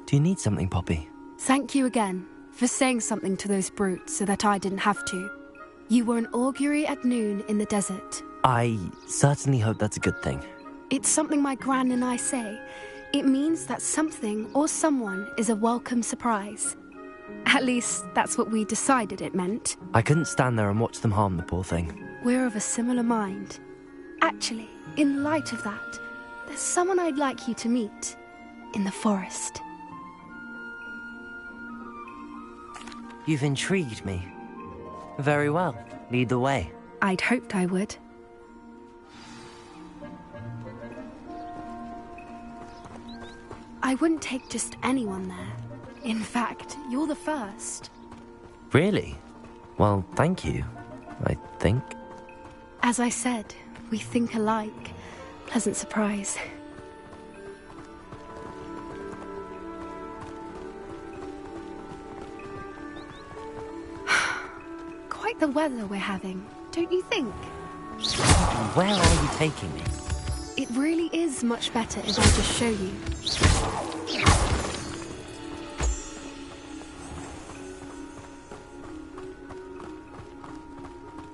Do you need something, Poppy? Thank you again for saying something to those brutes so that I didn't have to. You were an augury at noon in the desert. I certainly hope that's a good thing. It's something my gran and I say. It means that something or someone is a welcome surprise. At least, that's what we decided it meant. I couldn't stand there and watch them harm the poor thing. We're of a similar mind. Actually, in light of that, there's someone I'd like you to meet in the forest. You've intrigued me. Very well. Lead the way. I'd hoped I would. I wouldn't take just anyone there. In fact, you're the first. Really? Well, thank you, I think. As I said, we think alike. Pleasant surprise. Quite the weather we're having, don't you think? Where are you taking me? It really is much better if I just show you.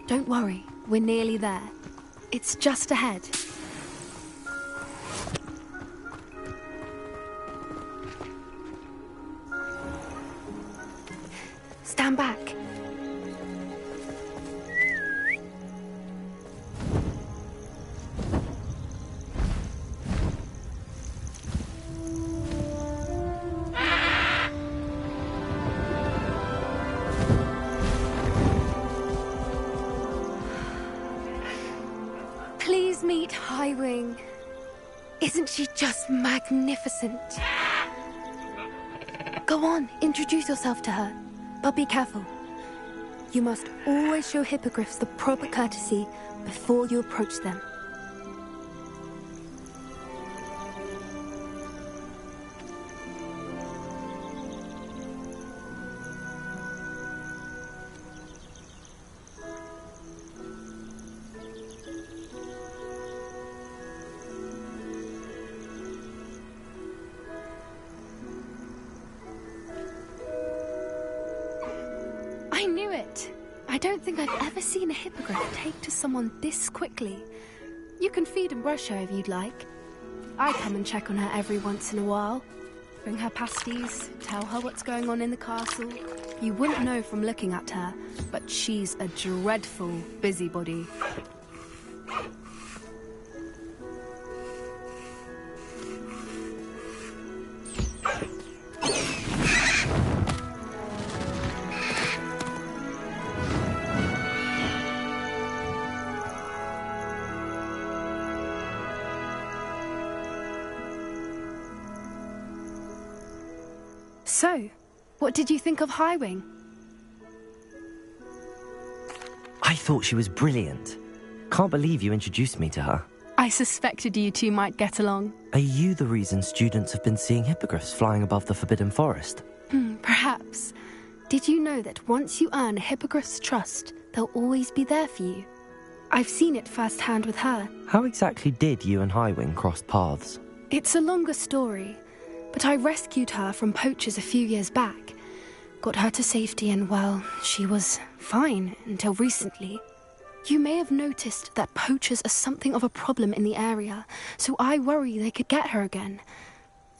Don't worry, we're nearly there. It's just ahead. Stand back. Please meet Highwing. Isn't she just magnificent? Go on, introduce yourself to her. But be careful. You must always show hippogriffs the proper courtesy before you approach them. I knew it! I don't think I've ever seen a hippogriff take to someone this quickly. You can feed and brush her if you'd like. I come and check on her every once in a while. Bring her pasties, tell her what's going on in the castle. You wouldn't know from looking at her, but she's a dreadful busybody. So, what did you think of Highwing? I thought she was brilliant. Can't believe you introduced me to her. I suspected you two might get along. Are you the reason students have been seeing hippogriffs flying above the Forbidden Forest? Perhaps. Did you know that once you earn a hippogriff's trust, they'll always be there for you? I've seen it firsthand with her. How exactly did you and Highwing cross paths? It's a longer story, but I rescued her from poachers a few years back. Got her to safety and, well, she was fine until recently. You may have noticed that poachers are something of a problem in the area, so I worry they could get her again.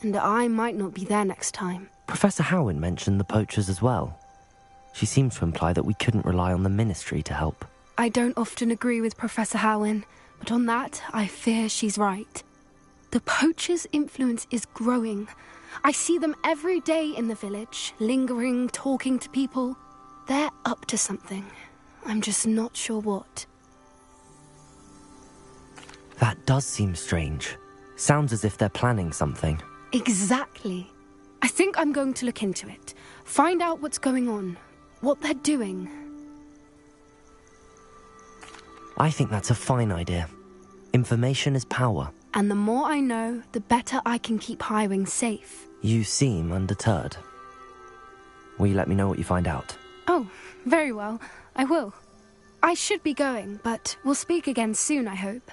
And I might not be there next time. Professor Howin mentioned the poachers as well. She seemed to imply that we couldn't rely on the Ministry to help. I don't often agree with Professor Howin, but on that, I fear she's right. The poachers' influence is growing. I see them every day in the village, lingering, talking to people. They're up to something. I'm just not sure what. That does seem strange. Sounds as if they're planning something. Exactly. I think I'm going to look into it. Find out what's going on. What they're doing. I think that's a fine idea. Information is power. And the more I know, the better I can keep Highwing safe. You seem undeterred. Will you let me know what you find out? Oh, very well. I will. I should be going, but we'll speak again soon, I hope.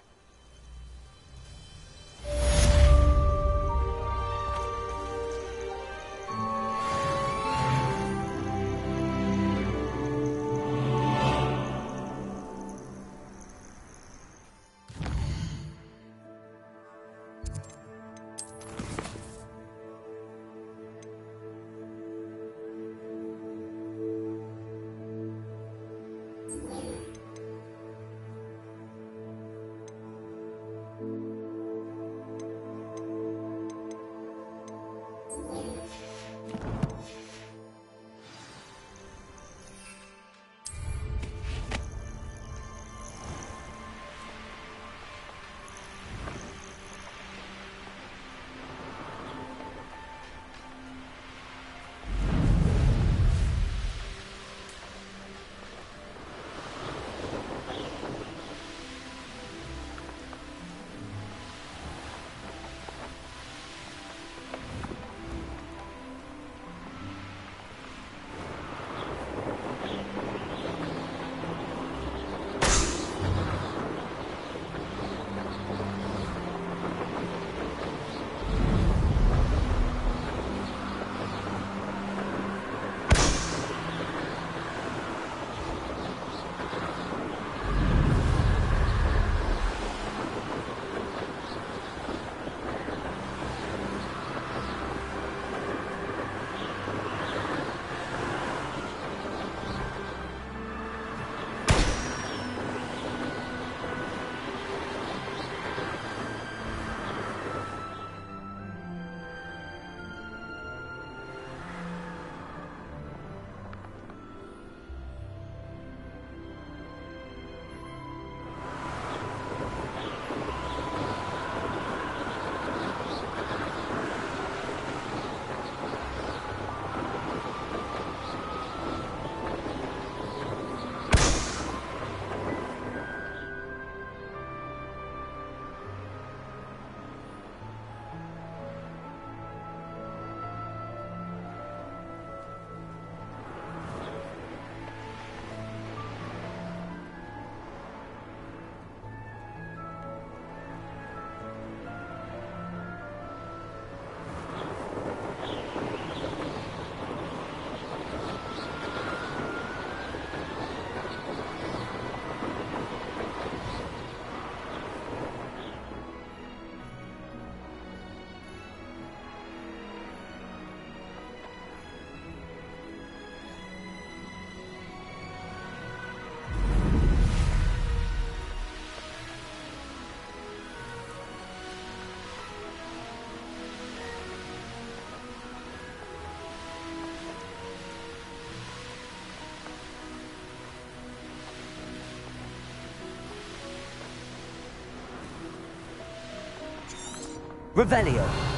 Revelio.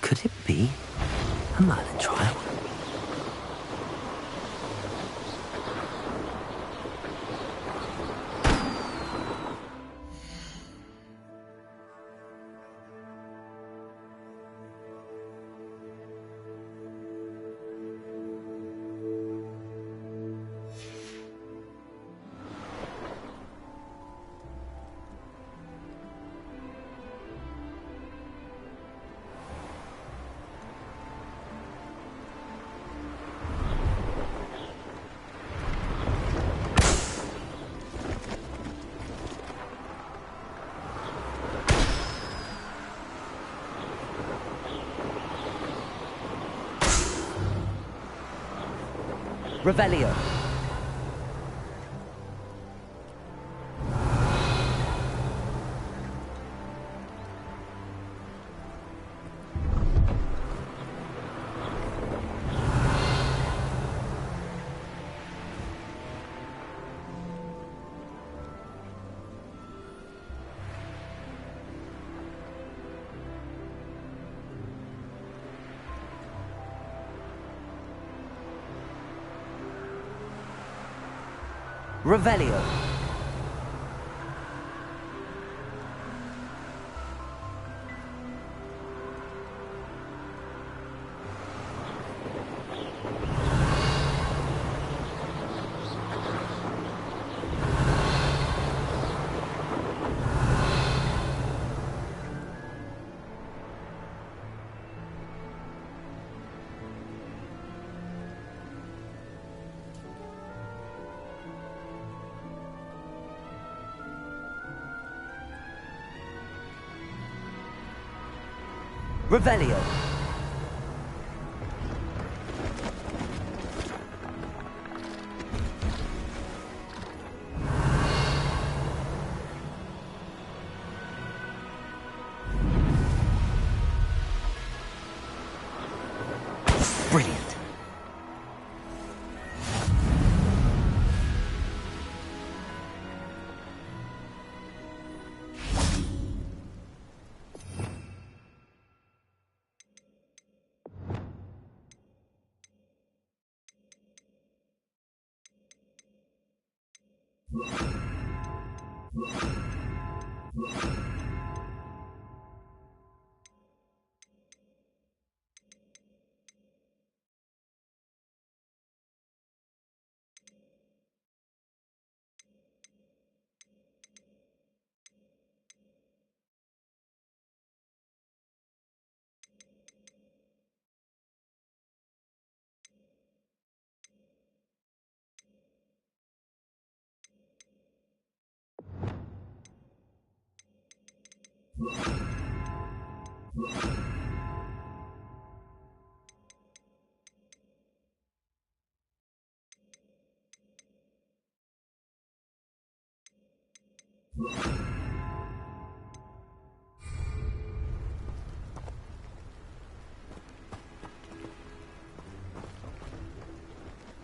Could it be a Merlin trial? Revelio. Revelio. Revelio. Brilliant.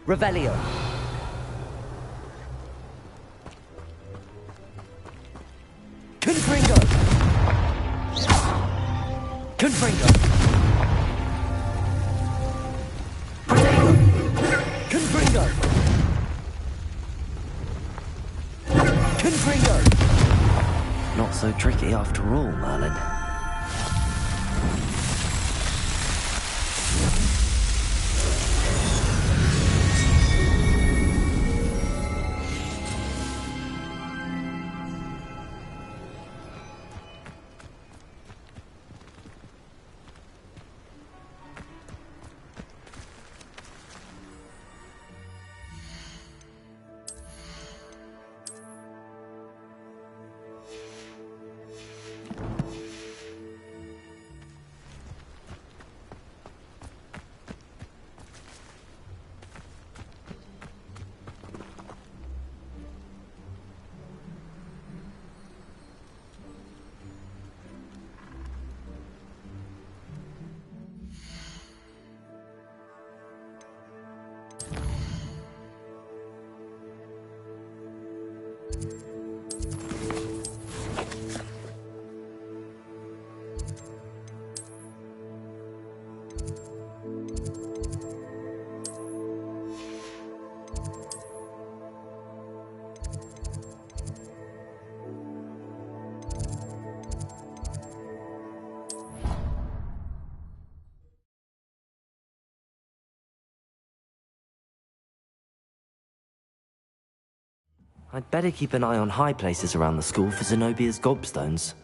Revelio. Confringo. Confringo. Protego. Confringo. Confringo. Not so tricky after all, Merlin. I'd better keep an eye on high places around the school for Zenobia's gobstones.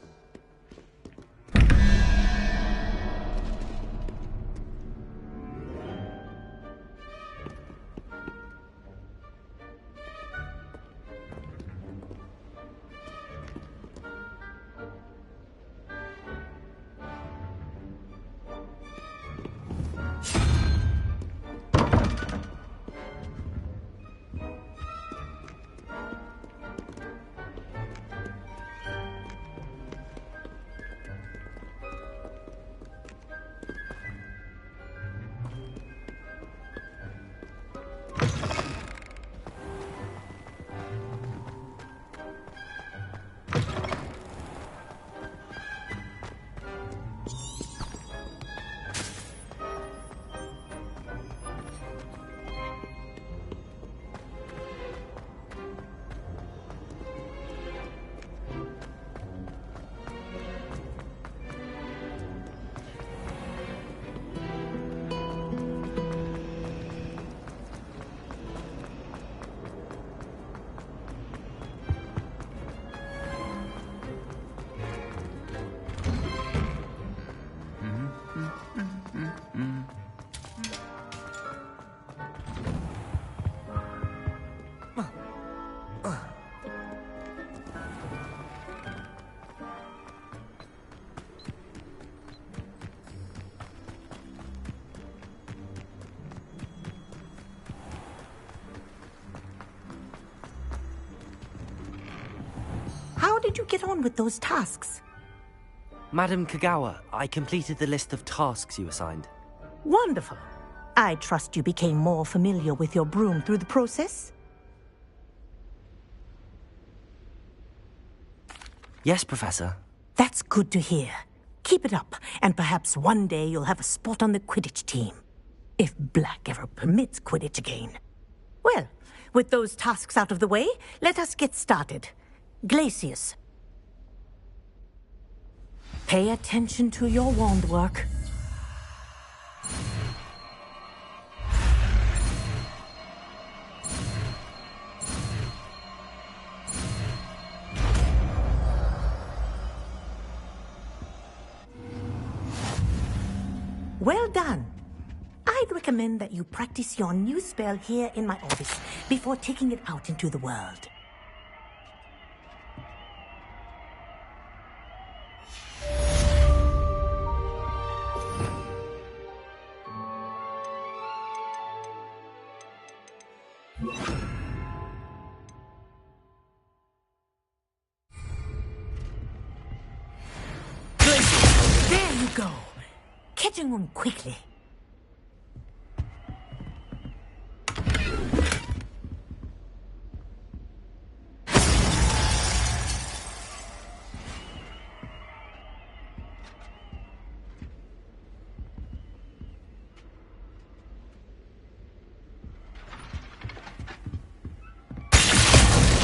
did you get on with those tasks? Madam Kagawa, I completed the list of tasks you assigned. Wonderful. I trust you became more familiar with your broom through the process? Yes, Professor. That's good to hear. Keep it up, and perhaps one day you'll have a spot on the Quidditch team. If Black ever permits Quidditch again. Well, with those tasks out of the way, let us get started. Glacius. Pay attention to your wand work. Well done. I'd recommend that you practice your new spell here in my office before taking it out into the world. There you go. Catching them quickly.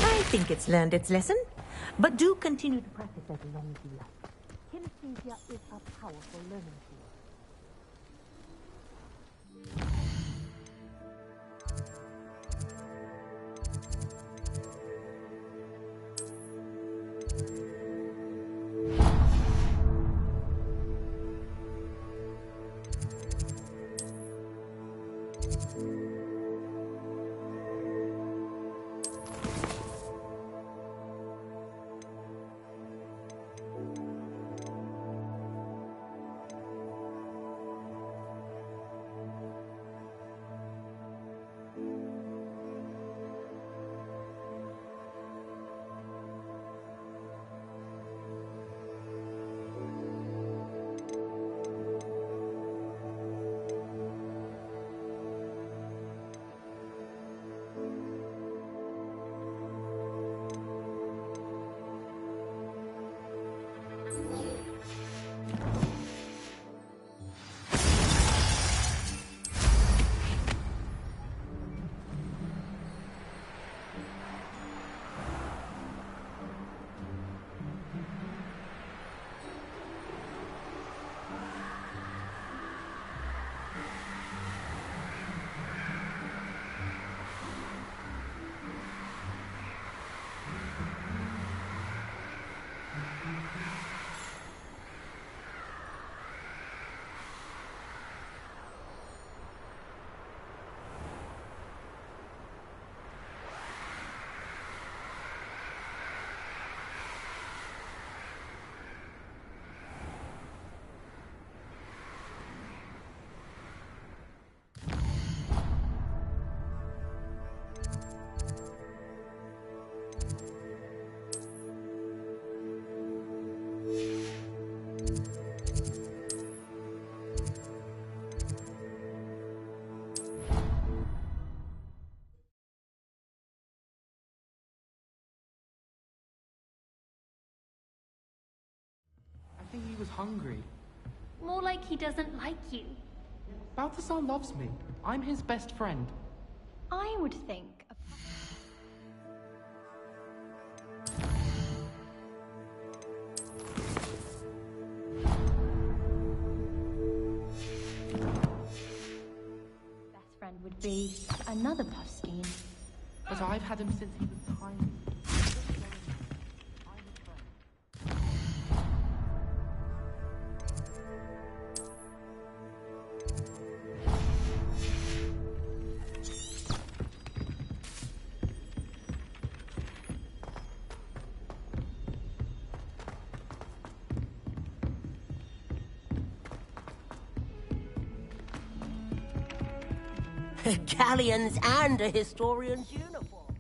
I think it's learned its lesson, but do continue to practice as long as you like. Kinesthesia is a powerful learning tool. I think he was hungry. More like he doesn't like you. Balthazar loves me. I'm his best friend. I would think. Best friend would be another Puffstein. But I've had him since he was tiny. Galleons and a historian's uniform.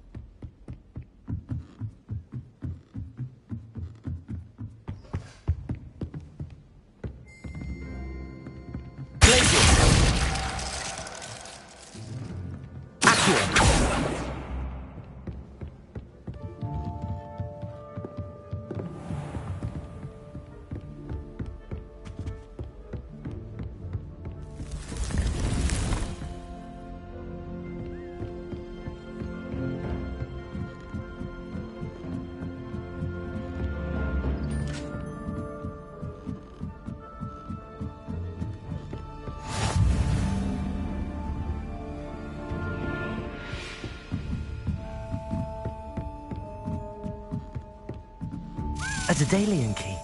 A Daedalian key.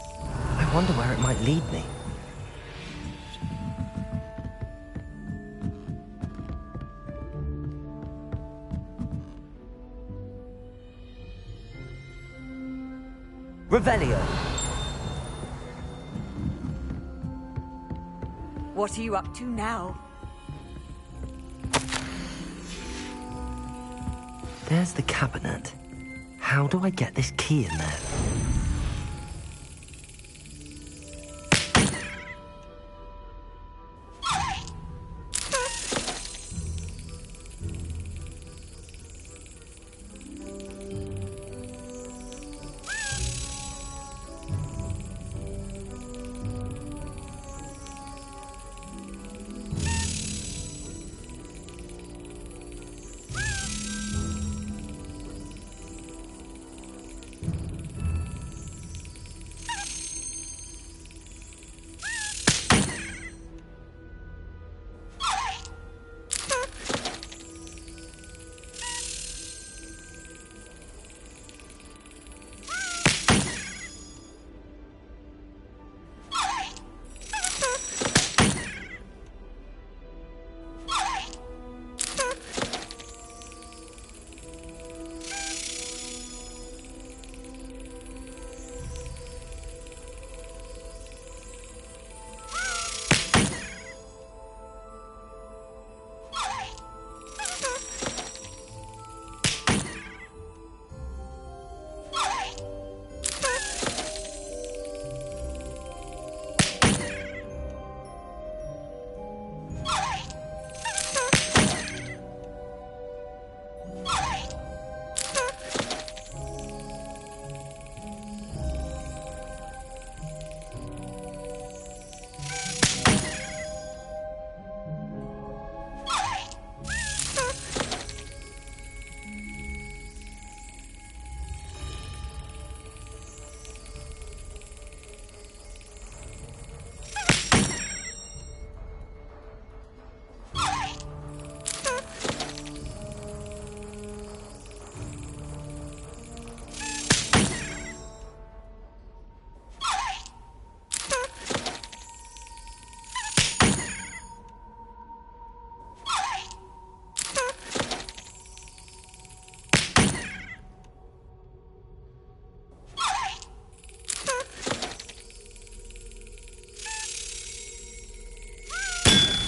I wonder where it might lead me. Revelio. What are you up to now? There's the cabinet. How do I get this key in there?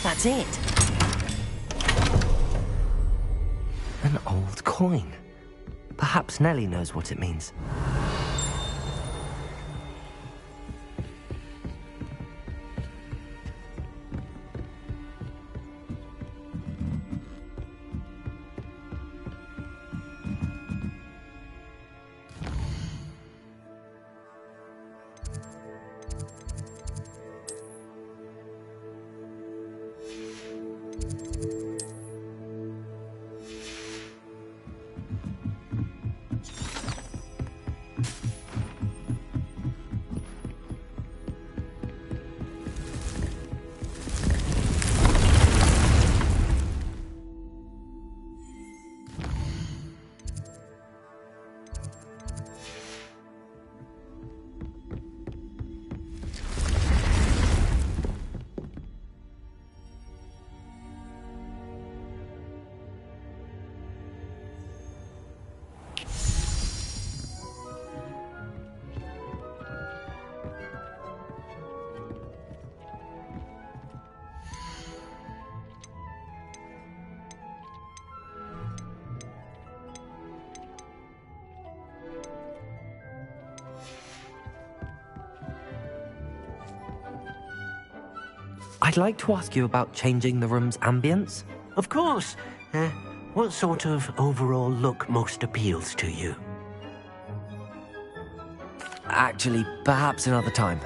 That's it. An old coin. Perhaps Nellie knows what it means. I'd like to ask you about changing the room's ambience. Of course. What sort of overall look most appeals to you? Actually, perhaps another time.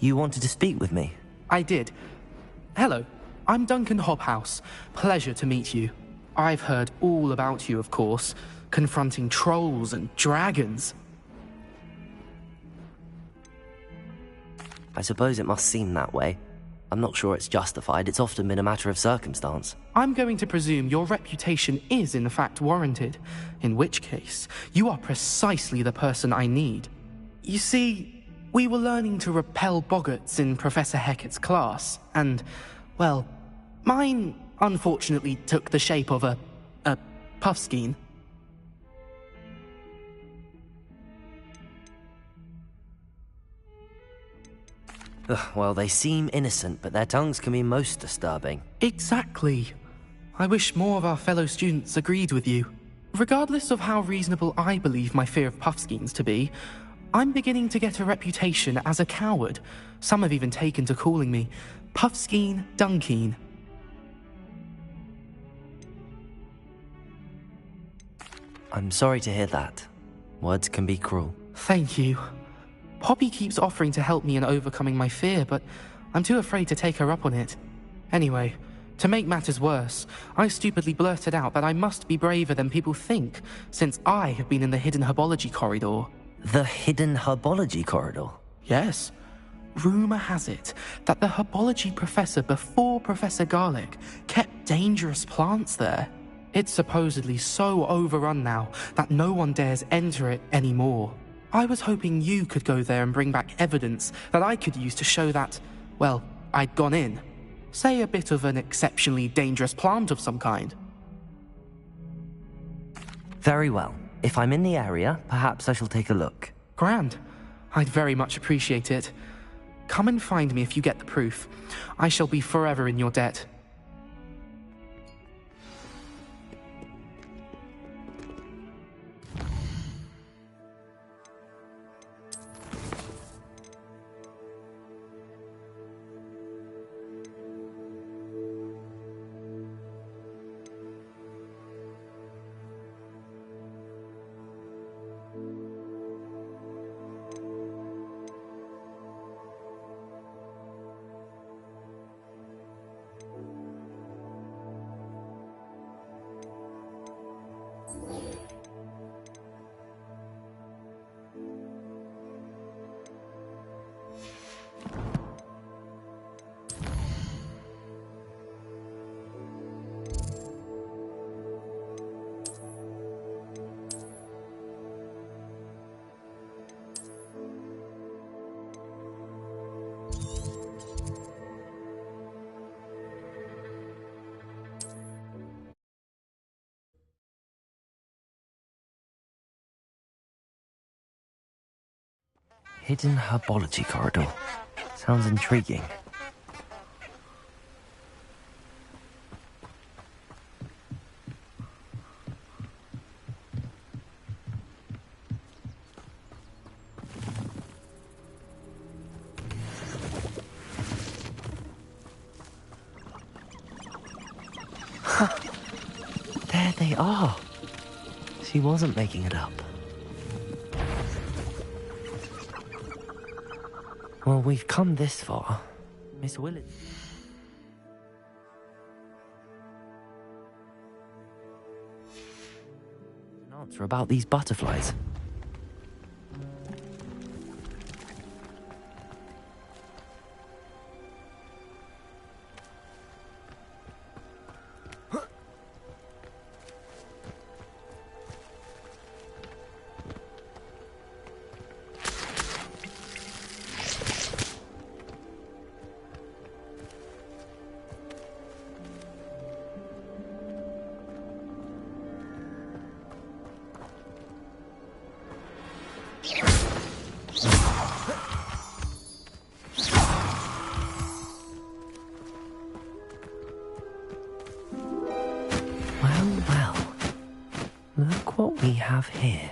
You wanted to speak with me? I did. Hello, I'm Duncan Hobhouse. Pleasure to meet you. I've heard all about you, of course, confronting trolls and dragons. I suppose it must seem that way. I'm not sure it's justified. It's often been a matter of circumstance. I'm going to presume your reputation is in fact warranted, in which case, you are precisely the person I need. You see, we were learning to repel boggarts in Professor Hecat's class, and, well, mine unfortunately took the shape of a puffskein. Well, they seem innocent, but their tongues can be most disturbing. Exactly. I wish more of our fellow students agreed with you. Regardless of how reasonable I believe my fear of puffskeins to be, I'm beginning to get a reputation as a coward. Some have even taken to calling me Puffskein Dunkeen. I'm sorry to hear that. Words can be cruel. Thank you. Poppy keeps offering to help me in overcoming my fear, but I'm too afraid to take her up on it. Anyway, to make matters worse, I stupidly blurted out that I must be braver than people think, since I have been in the hidden herbology corridor. The hidden herbology corridor? Yes. Rumor has it that the herbology professor before Professor Garlic kept dangerous plants there. It's supposedly so overrun now that no one dares enter it anymore. I was hoping you could go there and bring back evidence that I could use to show that, well, I'd gone in. Say a bit of an exceptionally dangerous plant of some kind. Very well. If I'm in the area, perhaps I shall take a look. Grand. I'd very much appreciate it. Come and find me if you get the proof. I shall be forever in your debt. Hidden herbology corridor. Sounds intriguing. There they are. She wasn't making it up. Well, we've come this far. Miss Willard. An answer about these butterflies. Well, look what we have here.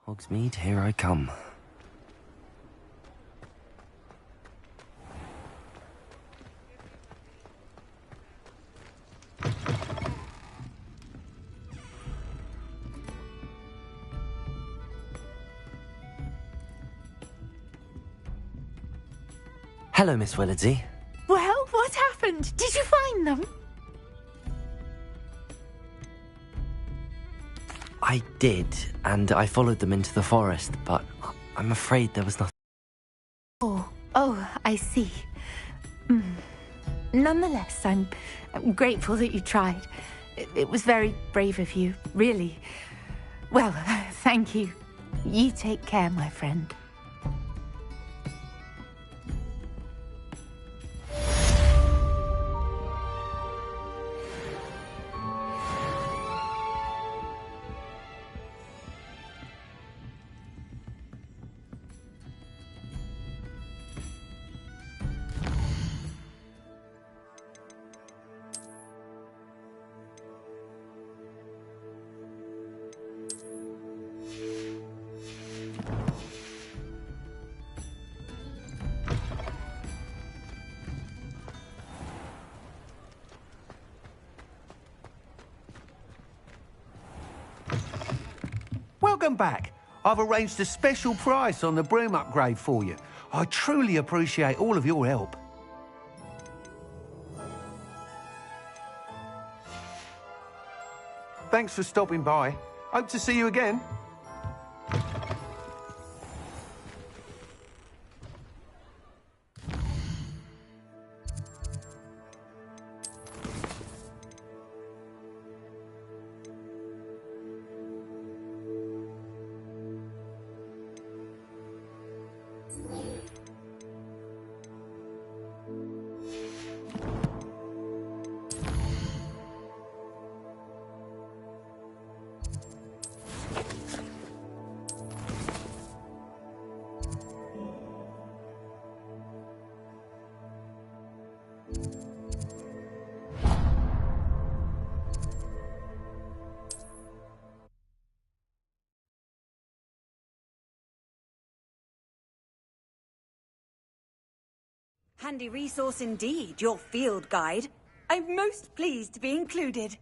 Hogsmeade, here I come. Hello, Miss Willardsey. Well, what happened? Did you find them? I did, and I followed them into the forest, but I'm afraid there was nothing. Oh, I see. Nonetheless, I'm grateful that you tried. It was very brave of you, really. Well, thank you. You take care, my friend. Welcome back. I've arranged a special price on the broom upgrade for you. I truly appreciate all of your help. Thanks for stopping by. Hope to see you again. Handy resource indeed, your field guide. I'm most pleased to be included.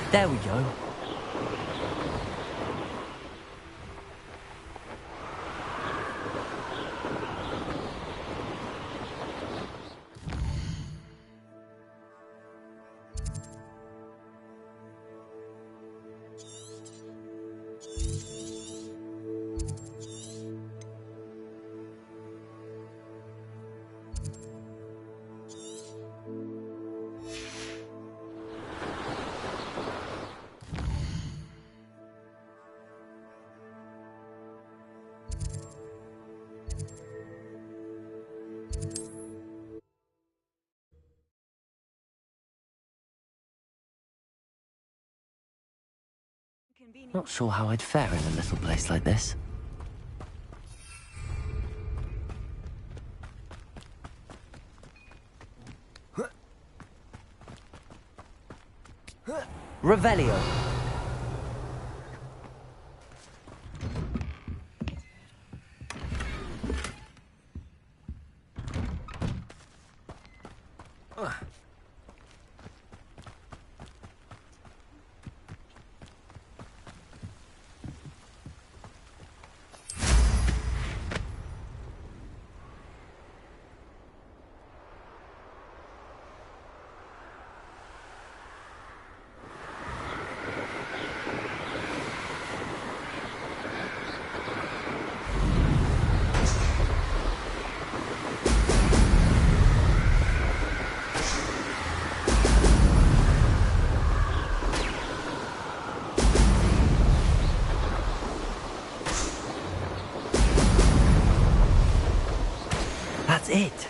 There we go. Not sure how I'd fare in a little place like this. Revelio. That's it.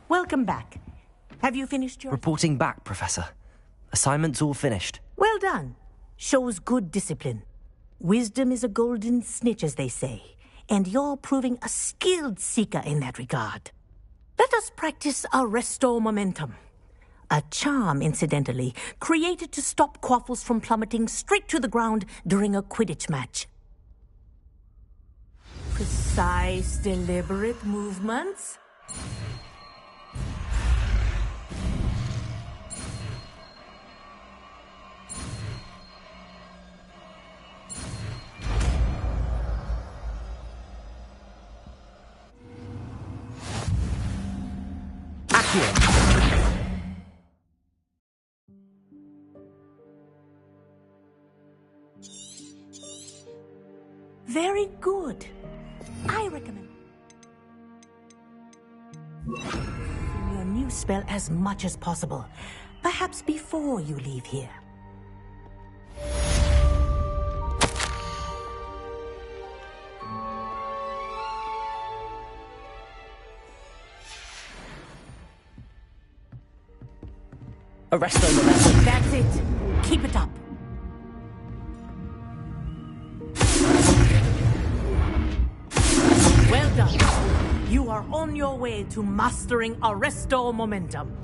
Welcome back. Have you finished your... Reporting back, Professor. Assignment's all finished. Well done. Shows good discipline. Wisdom is a golden snitch, as they say, and you're proving a skilled seeker in that regard. Let us practice our Restore Momentum. A charm, incidentally, created to stop Quaffles from plummeting straight to the ground during a Quidditch match. Precise, deliberate movements. Very good. I recommend your new spell as much as possible, perhaps before you leave here. Arresto Momentum. That's it. Keep it up. Well done. You are on your way to mastering Arresto Momentum.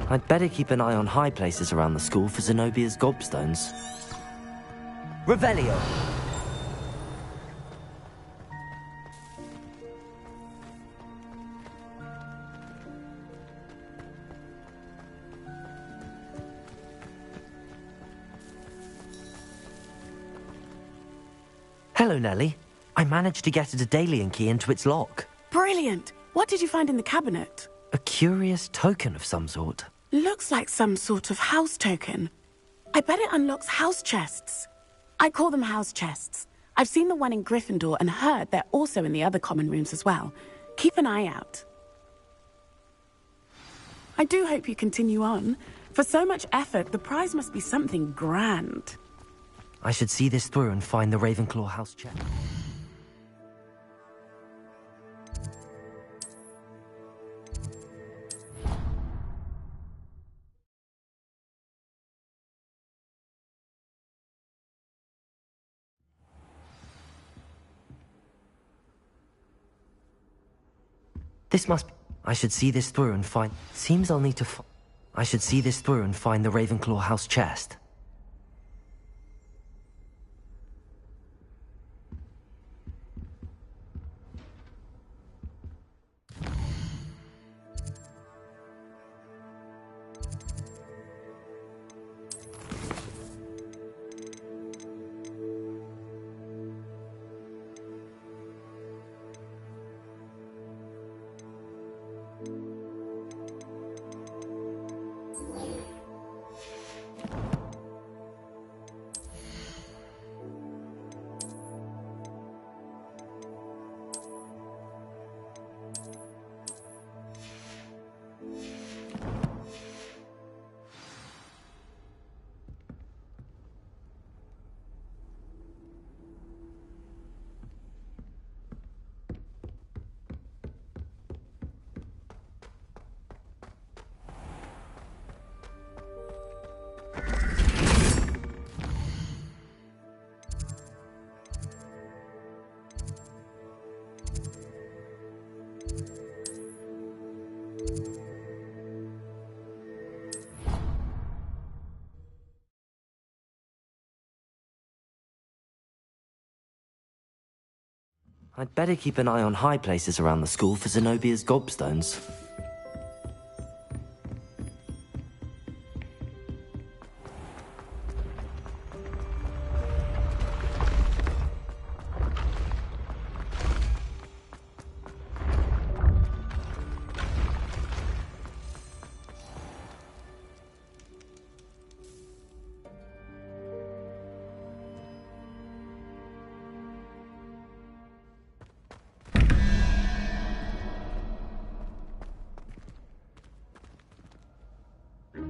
I'd better keep an eye on high places around the school for Zenobia's gobstones. Revelio! Hello, Nellie. I managed to get a Daedalian key into its lock. Brilliant! What did you find in the cabinet? A curious token of some sort. Looks like some sort of house token. I bet it unlocks house chests. I call them house chests. I've seen the one in Gryffindor and heard they're also in the other common rooms as well. Keep an eye out. I do hope you continue on. For so much effort, the prize must be something grand. I should see this through and find the Ravenclaw house chest. This must be... I should see this through and find... Seems I'll need to I should see this through and find the Ravenclaw house chest. I'd better keep an eye on high places around the school for Zenobia's gobstones.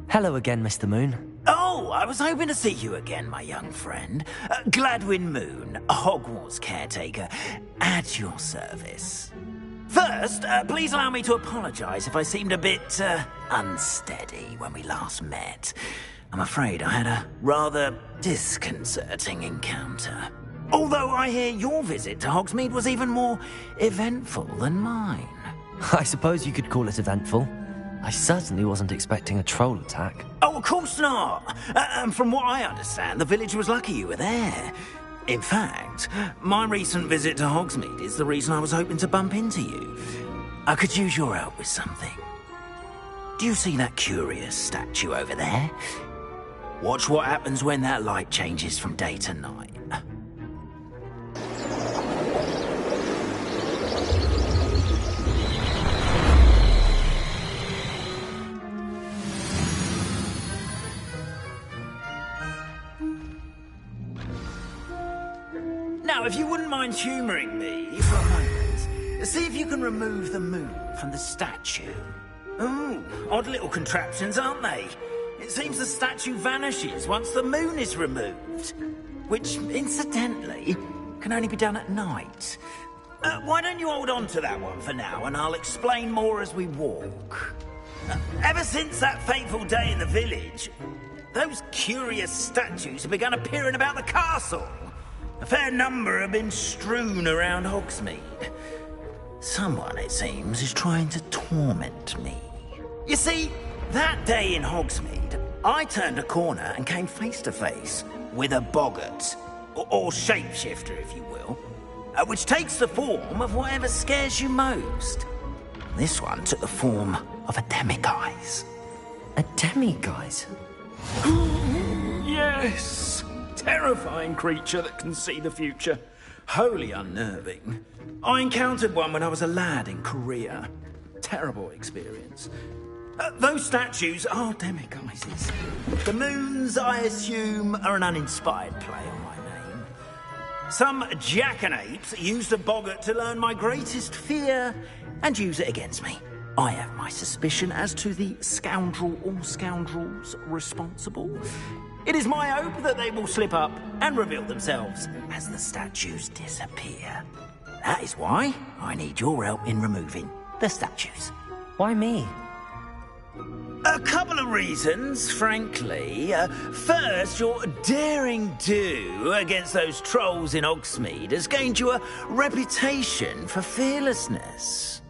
Hello again, Mr. Moon. Oh, I was hoping to see you again, my young friend. Gladwin Moon, Hogwarts caretaker, at your service. First, please allow me to apologize if I seemed a bit, unsteady when we last met. I'm afraid I had a rather disconcerting encounter. Although I hear your visit to Hogsmeade was even more eventful than mine. I suppose you could call it eventful. I certainly wasn't expecting a troll attack. Oh, of course not. And from what I understand, the village was lucky you were there. In fact, my recent visit to Hogsmeade is the reason I was hoping to bump into you. I could use your help with something. Do you see that curious statue over there? Watch what happens when that light changes from day to night. Now, if you wouldn't mind humouring me for a moment, see if you can remove the moon from the statue. Ooh, odd little contraptions, aren't they? It seems the statue vanishes once the moon is removed. Which, incidentally, can only be done at night. Why don't you hold on to that one for now, and I'll explain more as we walk. Ever since that fateful day in the village, those curious statues have begun appearing about the castle. A fair number have been strewn around Hogsmeade. Someone, it seems, is trying to torment me. You see, that day in Hogsmeade, I turned a corner and came face to face with a boggart, or shapeshifter, if you will, which takes the form of whatever scares you most. This one took the form of a demiguise. A demiguise? Yes! Terrifying creature that can see the future. Wholly unnerving. I encountered one when I was a lad in Korea. Terrible experience. Those statues are demiguises. The moons, I assume, are an uninspired play on my name. Some jackanapes used a boggart to learn my greatest fear and use it against me. I have my suspicion as to the scoundrel or scoundrels responsible. It is my hope that they will slip up and reveal themselves as the statues disappear. That is why I need your help in removing the statues. Why me? A couple of reasons, frankly. First, your daring do against those trolls in Hogsmeade has gained you a reputation for fearlessness.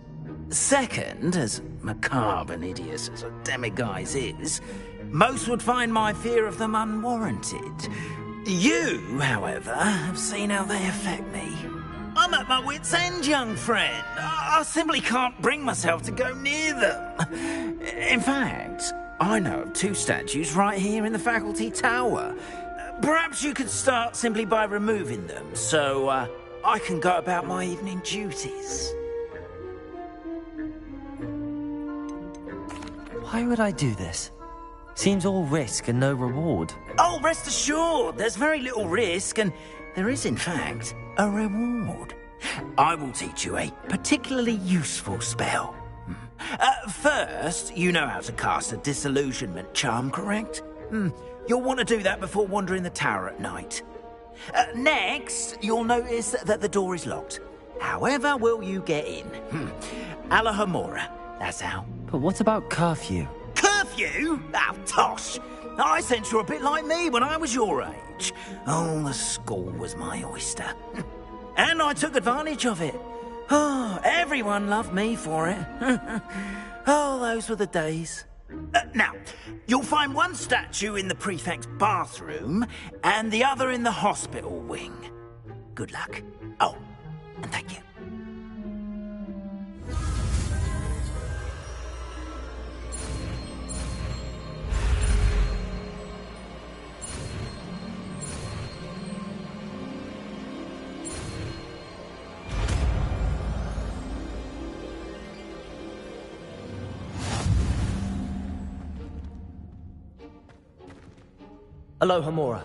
Second, as macabre and hideous as a demiguise is, most would find my fear of them unwarranted. You, however, have seen how they affect me. I'm at my wit's end, young friend. I simply can't bring myself to go near them. In fact, I know of 2 statues right here in the faculty tower. Perhaps you could start simply by removing them, so I can go about my evening duties. Why would I do this? Seems all risk and no reward. Oh, rest assured, there's very little risk, and there is, in fact, a reward. I will teach you a particularly useful spell. First, you know how to cast a disillusionment charm, correct? You'll want to do that before wandering the tower at night. Next, you'll notice that the door is locked. However will you get in? Alohomora, that's how. But what about curfew? Curfew? Oh, tosh! I sense you're a bit like me when I was your age. Oh, the school was my oyster. And I took advantage of it. Oh, everyone loved me for it. Oh, those were the days. Now, you'll find one statue in the prefect's bathroom and the other in the hospital wing. Good luck. Oh, and thank you. Alohomora.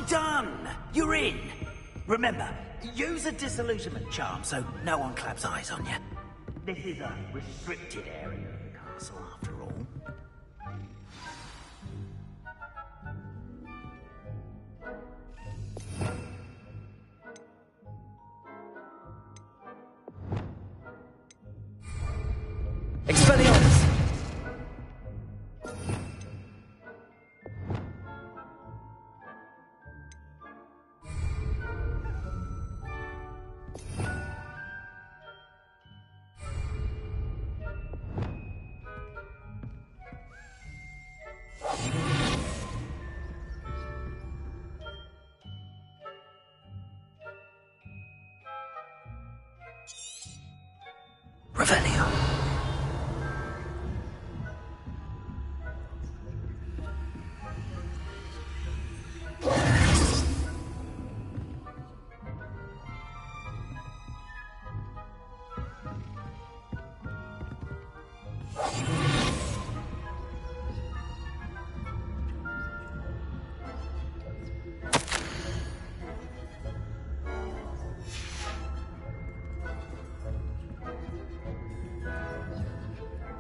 done! You're in! Remember, use a disillusionment charm so no one claps eyes on you. This is a restricted area of the castle, after all. Expelliarmus! Revelio.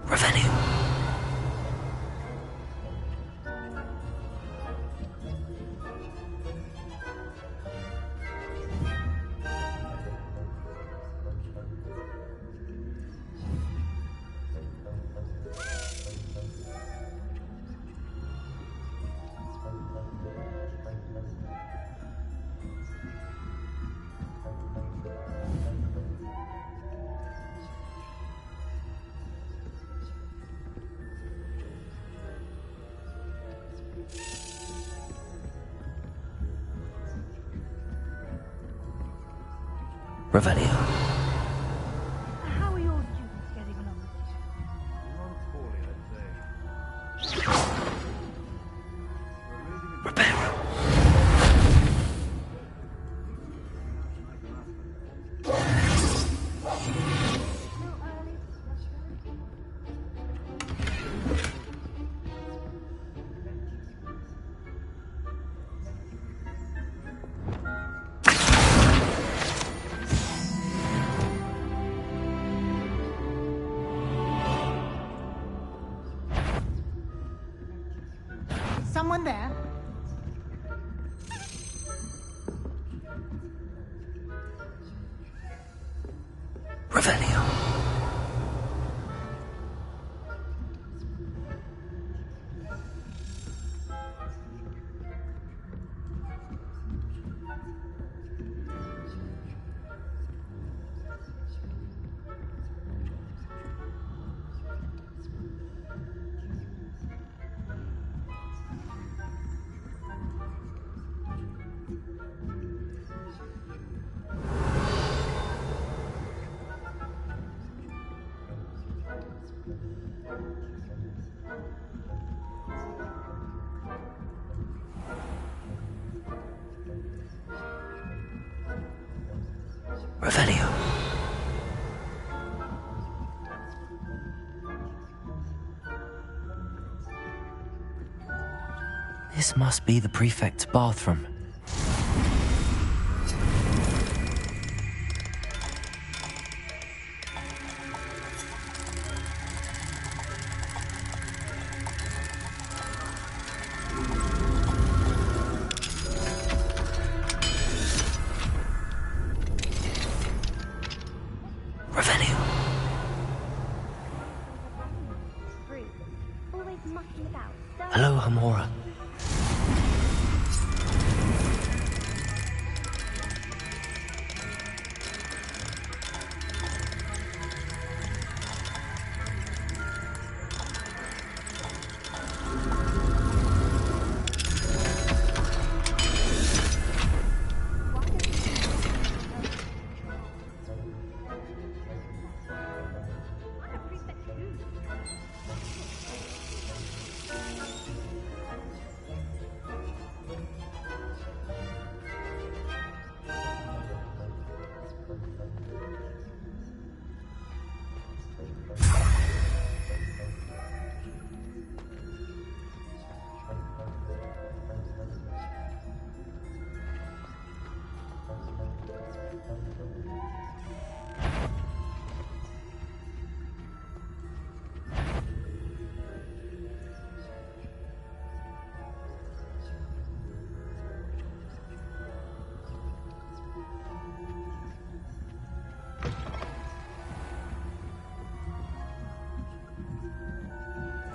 Revelio. Revelio. How are your students getting along? Reparo. Someone there? Revelio. Revelio. This must be the prefect's bathroom. Revelio. Always mucking about. Hello, Hamora.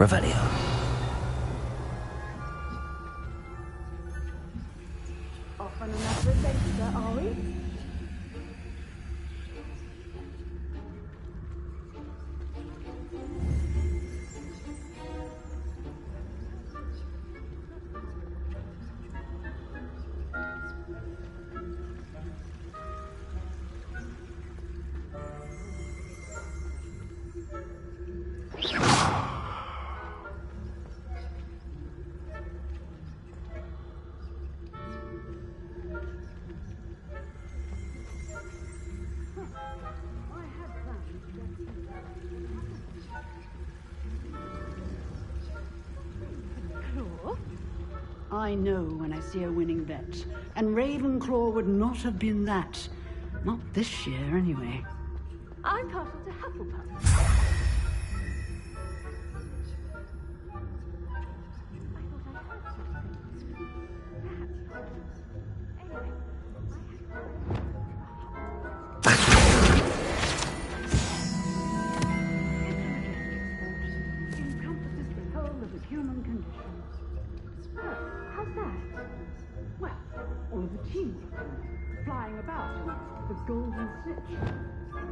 Revelio. Off on another adventure, are we? I know when I see a winning bet, and Ravenclaw would not have been that. Not this year, anyway. I'm partial to Hufflepuff. Encompasses the whole of the human condition. How's that? Well, all of the teamwork, flying about, and the golden snitch.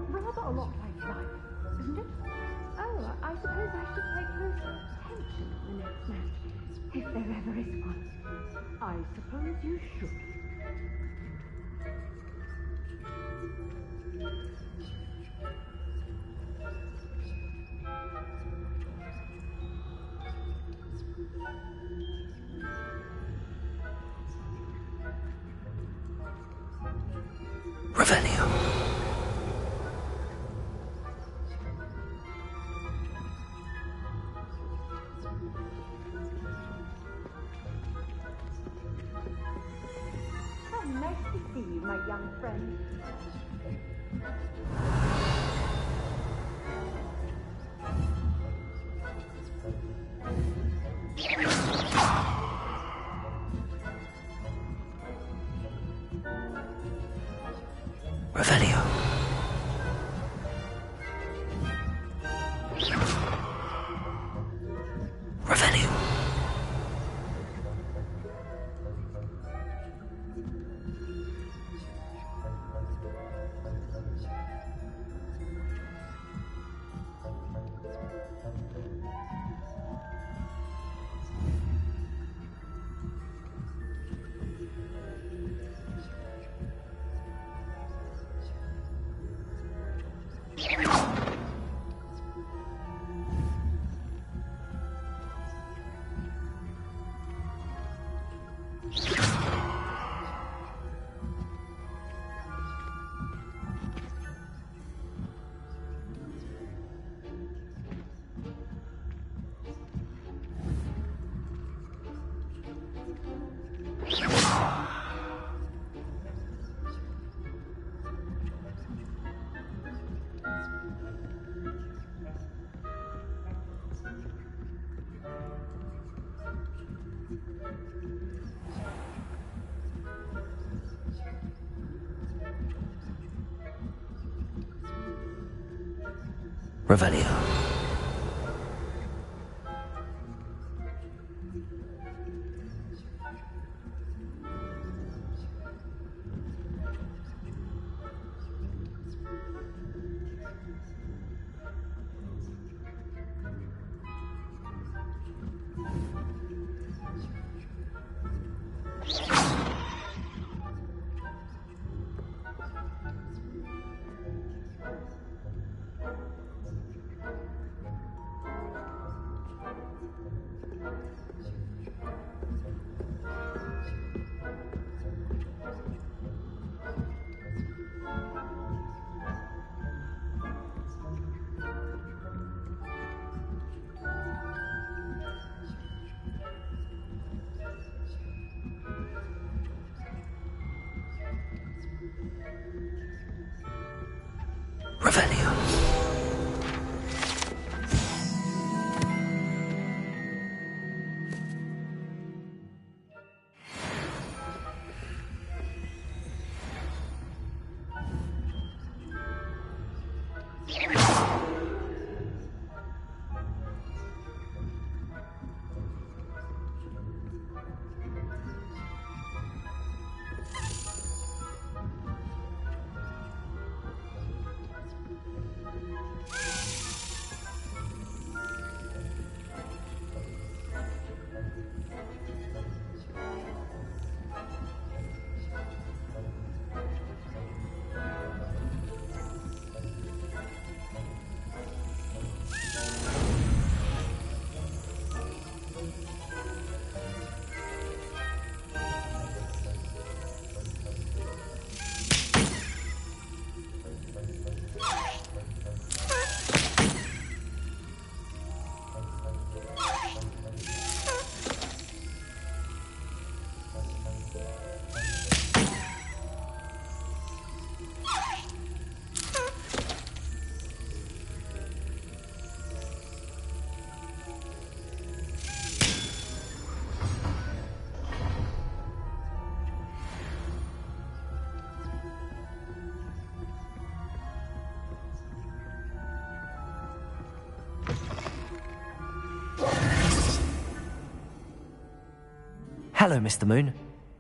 Rather a lot like life, isn't it? Oh, I suppose I should pay close attention to the next match, if there ever is one. I suppose you should. Revelio. How nice to see you, my young friend. Revelio. Revelio. Revelio. Revelio. Hello, Mr. Moon.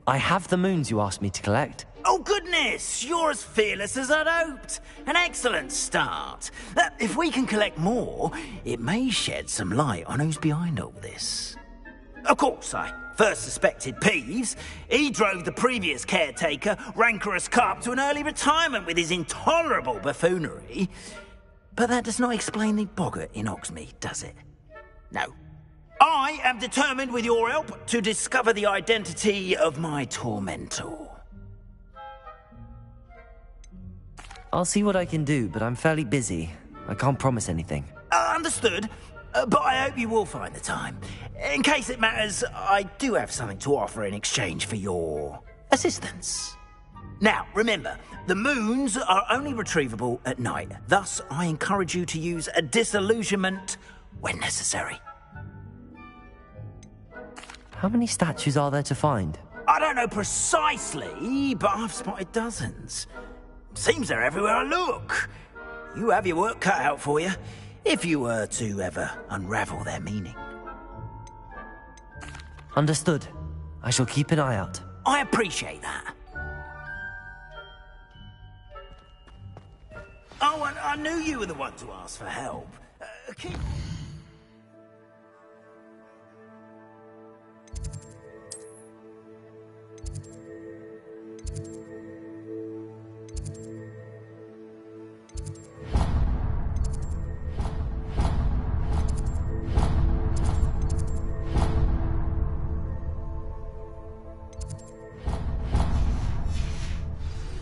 I have the moons you asked me to collect. Oh, goodness! You're as fearless as I'd hoped. An excellent start. If we can collect more, it may shed some light on who's behind all this. Of course, I first suspected Peeves. He drove the previous caretaker, Rancorous Carp, to an early retirement with his intolerable buffoonery. But that does not explain the boggart in Hogsmeade, does it? No. I am determined, with your help, to discover the identity of my tormentor. I'll see what I can do, but I'm fairly busy. I can't promise anything. Understood. But I hope you will find the time. In case it matters, I do have something to offer in exchange for your assistance. Now, remember, the moons are only retrievable at night. Thus, I encourage you to use a disillusionment when necessary. How many statues are there to find? I don't know precisely, but I've spotted dozens. Seems they're everywhere I look. You have your work cut out for you, if you were to ever unravel their meaning. Understood. I shall keep an eye out. I appreciate that. Oh, and I knew you were the one to ask for help. Keep...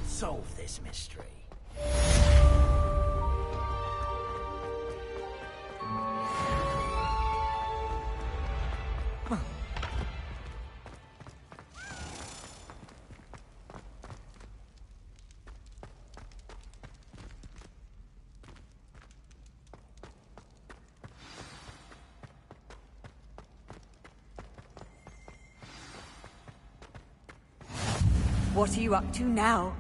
Solve this mystery. What are you up to now?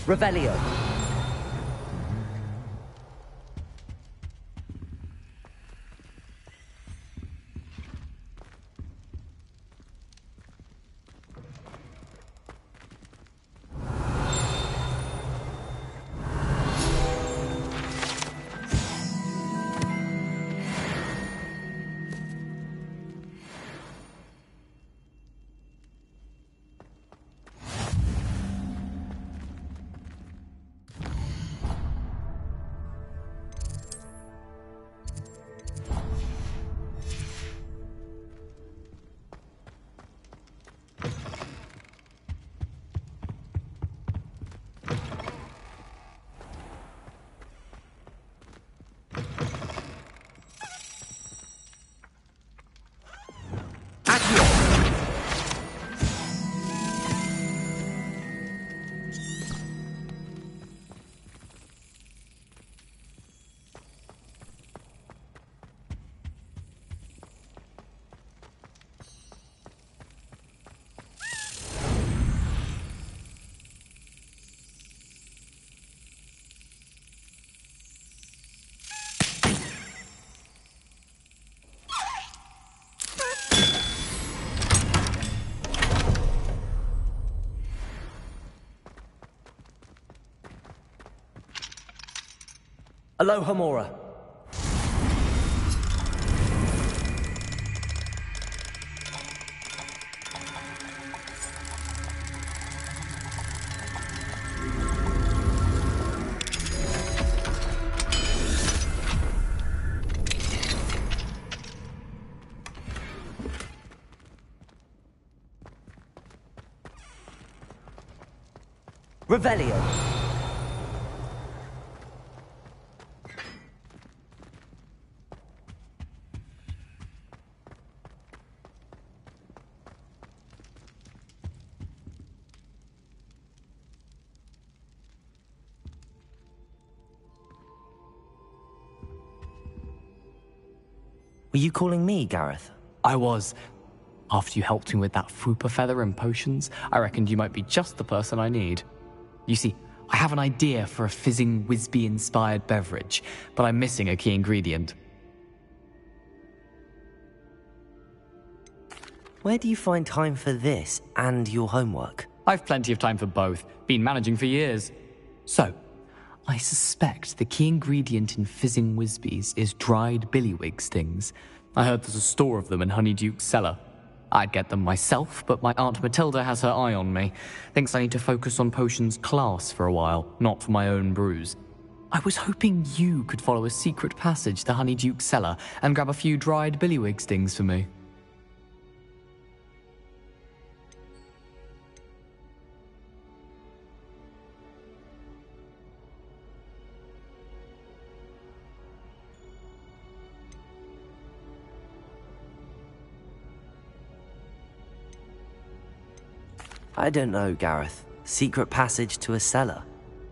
Revelio. Aloha Mora. Revelio. Were you calling me, Gareth? I was. After you helped me with that Fupa feather and potions, I reckoned you might be just the person I need. You see, I have an idea for a fizzing Whizbee-inspired beverage, but I'm missing a key ingredient. Where do you find time for this and your homework? I've plenty of time for both. Been managing for years. So, I suspect the key ingredient in fizzing Whizbees is dried billywig stings. I heard there's a store of them in Honeyduke's cellar. I'd get them myself, but my Aunt Matilda has her eye on me. Thinks I need to focus on potions class for a while, not for my own brews. I was hoping you could follow a secret passage to Honeyduke's cellar and grab a few dried billywig stings for me. I don't know, Gareth. Secret passage to a cellar.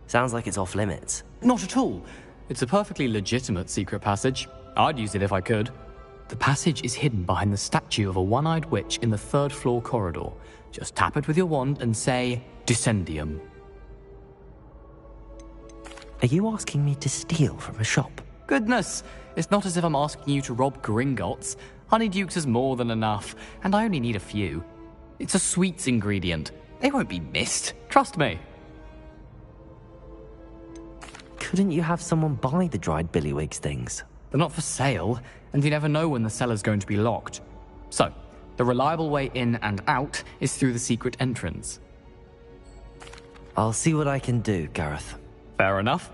Sounds like it's off limits. Not at all. It's a perfectly legitimate secret passage. I'd use it if I could. The passage is hidden behind the statue of a one-eyed witch in the third-floor corridor. Just tap it with your wand and say, Descendium. Are you asking me to steal from a shop? Goodness, it's not as if I'm asking you to rob Gringotts. Honeyduke's is more than enough, and I only need a few. It's a sweets ingredient. They won't be missed. Trust me. Couldn't you have someone buy the dried billywig stings? They're not for sale, and you never know when the cellar's going to be locked. So, the reliable way in and out is through the secret entrance. I'll see what I can do, Gareth. Fair enough.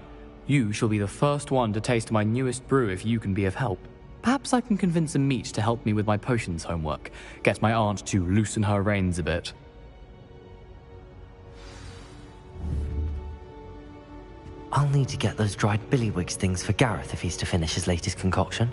You shall be the first one to taste my newest brew if you can be of help. Perhaps I can convince a meat to help me with my potions homework. Get my aunt to loosen her reins a bit. I'll need to get those dried billywig stings for Gareth if he's to finish his latest concoction.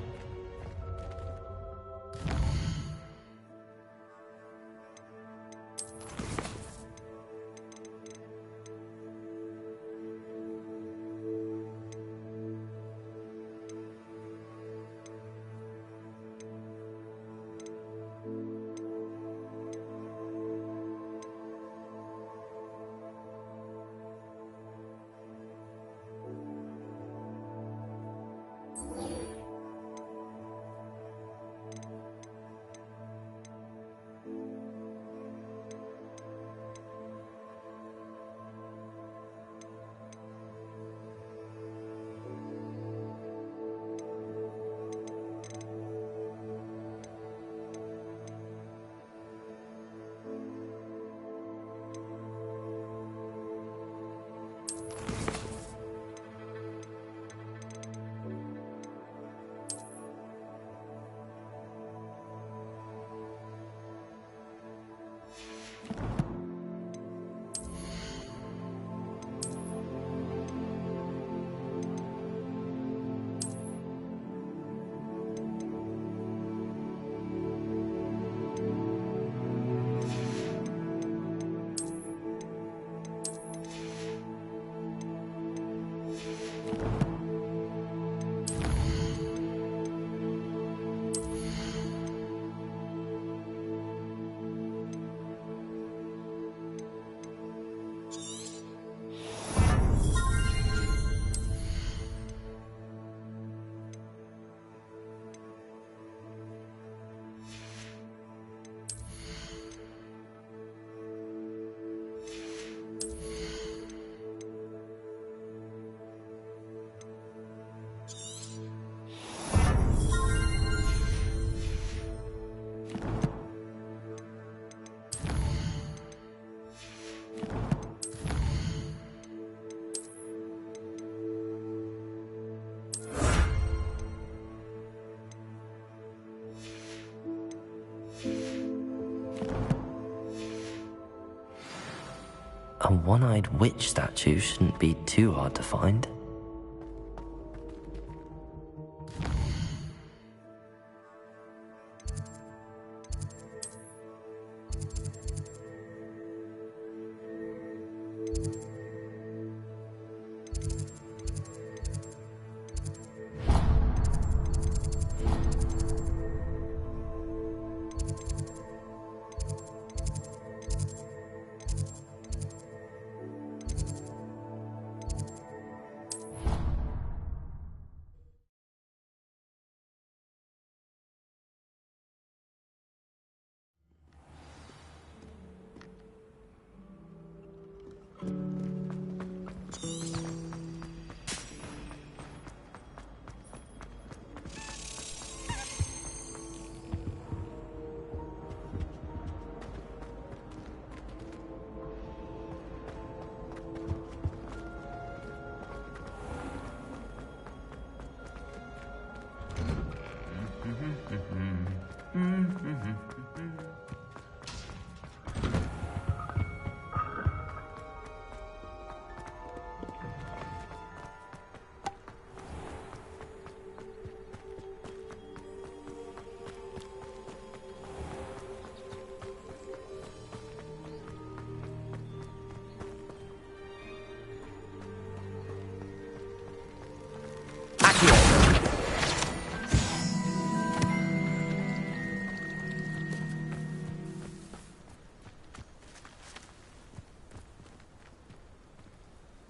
A one-eyed witch statue shouldn't be too hard to find.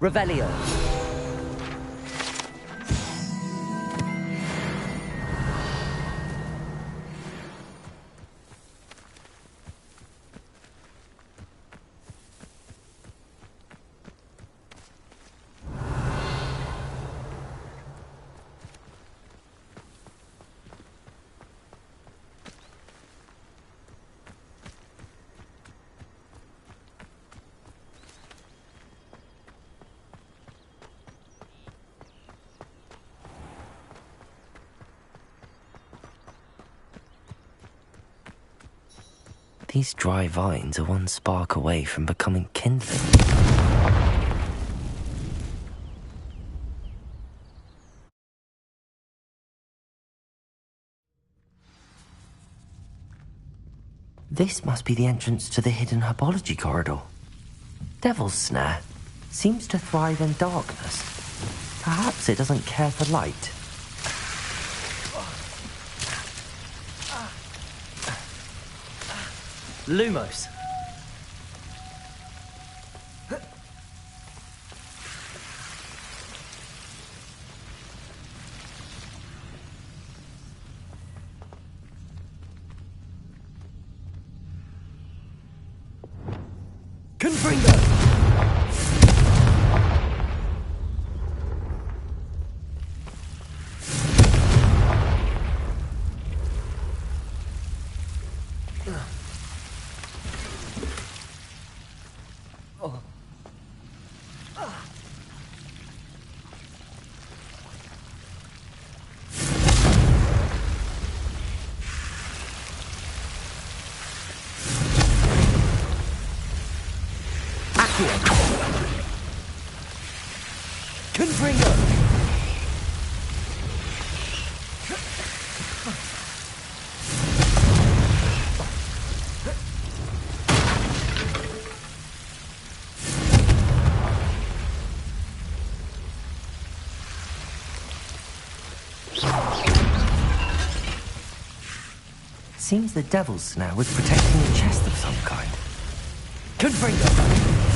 Revelio. These dry vines are one spark away from becoming kindling. This must be the entrance to the hidden herbology corridor. Devil's Snare seems to thrive in darkness. Perhaps it doesn't care for light. Lumos. Confringo! Confringo! Seems the Devil's Snare was protecting a chest of some kind. Confringo!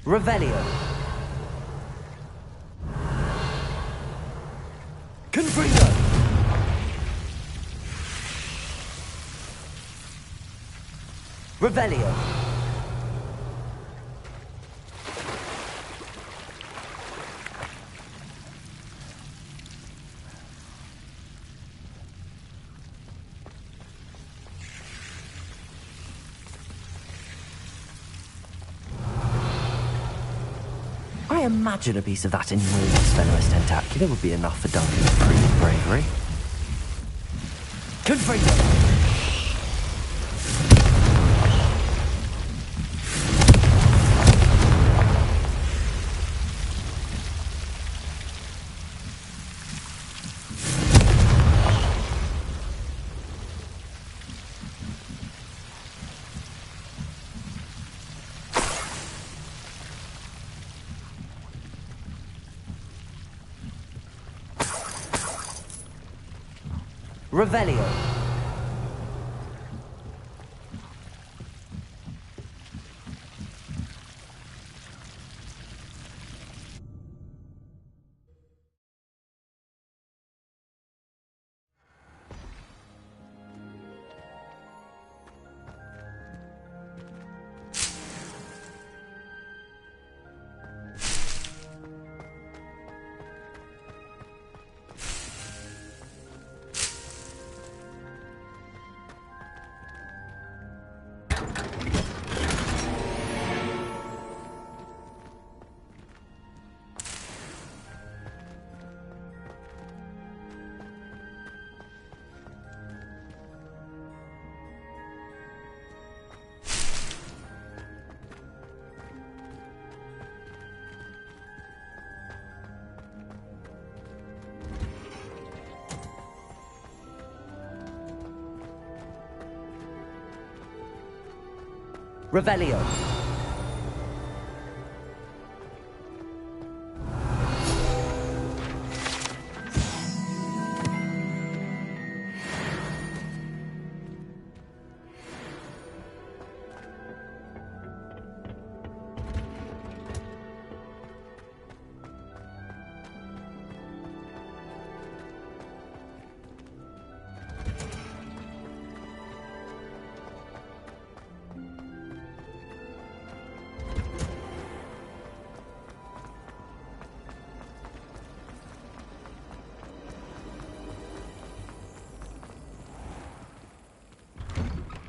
Revelio. Confringo. Revelio. I imagine a piece of that enormous venomous tentacular would be enough for Duncan's prudent bravery. Confringo! Revelio. Revelio.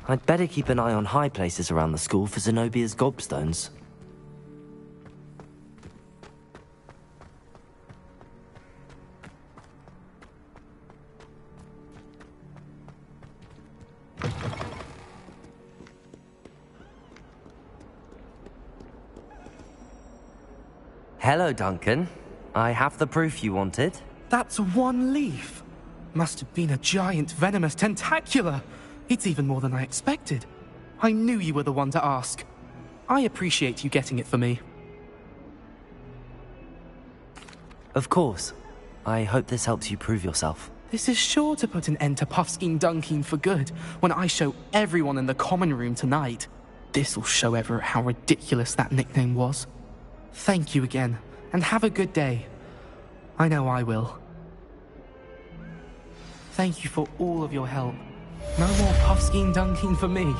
I'd better keep an eye on high places around the school for Zenobia's gobstones. Hello, Duncan. I have the proof you wanted. That's one leaf. Must have been a giant venomous tentacula. It's even more than I expected. I knew you were the one to ask. I appreciate you getting it for me. Of course. I hope this helps you prove yourself. This is sure to put an end to Puffskein Dunkeen for good when I show everyone in the common room tonight. This'll show Everett how ridiculous that nickname was. Thank you again, and have a good day. I know I will. Thank you for all of your help. No more Puffskein Dunkeen for me.